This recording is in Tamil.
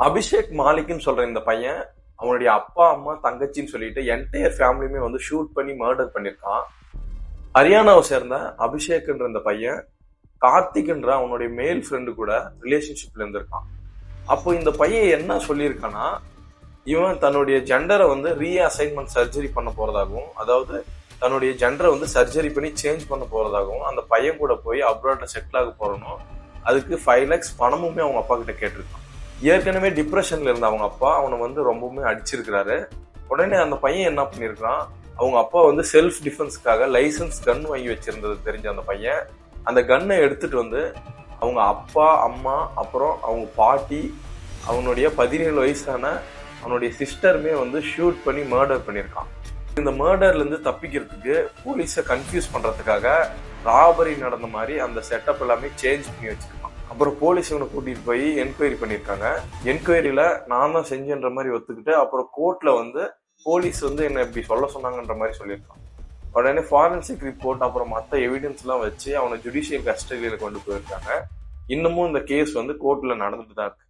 அபிஷேக் மாலிக்னு சொல்ற இந்த பையன் அவனுடைய அப்பா அம்மா தங்கச்சின்னு சொல்லிட்டு என்டையர் ஃபேமிலியுமே வந்து ஷூட் பண்ணி மர்டர் பண்ணிருக்கான். ஹரியானாவை சேர்ந்த அபிஷேக்ன்ற இந்த பையன் கார்த்திக்ன்ற அவனுடைய மேல் ஃப்ரெண்டு கூட ரிலேஷன்ஷிப்ல இருந்திருக்கான். அப்போ இந்த பையன் என்ன சொல்லியிருக்கான்னா, இவன் தன்னுடைய ஜெண்டரை வந்து ரீஅசைன்மெண்ட் சர்ஜரி பண்ண போறதாகவும், அதாவது தன்னுடைய ஜெண்டரை வந்து சர்ஜரி பண்ணி சேஞ்ச் பண்ண போறதாகவும், அந்த பையன் கூட போய் அப்ராட்ல செட்டில் ஆக போறணும், அதுக்கு 5 lakhs பணமுமே அவங்க அப்பா கிட்ட கேட்டிருக்கான். ஏற்கனவே டிப்ரெஷன்ல இருந்த அவங்க அப்பா அவனை வந்து ரொம்பவுமே அடிச்சிருக்கிறாரு. உடனே அந்த பையன் என்ன பண்ணிருக்கான், அவங்க அப்பா வந்து செல்ஃப் டிஃபென்ஸ்க்காக லைசன்ஸ் கன் வாங்கி வச்சிருந்தது தெரிஞ்ச அந்த பையன் அந்த கன்னை எடுத்துட்டு வந்து அவங்க அப்பா அம்மா அப்புறம் அவங்க பாட்டி அவனுடைய 17 வயசான அவனுடைய சிஸ்டருமே வந்து ஷூட் பண்ணி மர்டர் பண்ணியிருக்கான். இந்த மர்டர்ல இருந்து தப்பிக்கிறதுக்கு போலீஸை கன்ஃபியூஸ் பண்றதுக்காக ராபரி நடந்த மாதிரி அந்த செட்டப் எல்லாமே சேஞ்ச் பண்ணி வச்சிருக்கான். அப்புறம் போலீஸ் இவனை கூட்டிட்டு போய் என்கொயரி பண்ணியிருக்காங்க. என்கொயரியில நான் தான் செஞ்சேன்ற மாதிரி ஒத்துக்கிட்டு அப்புறம் கோர்ட்ல வந்து போலீஸ் வந்து என்ன இப்படி சொல்ல சொன்னாங்கன்ற மாதிரி சொல்லியிருக்கான். உடனே ஃபாரன்சிக் ரிப்போர்ட் அப்புறம் மற்ற எவிடன்ஸ் எல்லாம் வச்சு அவனை ஜுடிஷியல் கஸ்டடியில கொண்டு போயிருக்காங்க. இன்னமும் இந்த கேஸ் வந்து கோர்ட்ல நடந்துட்டு தான் இருக்கு.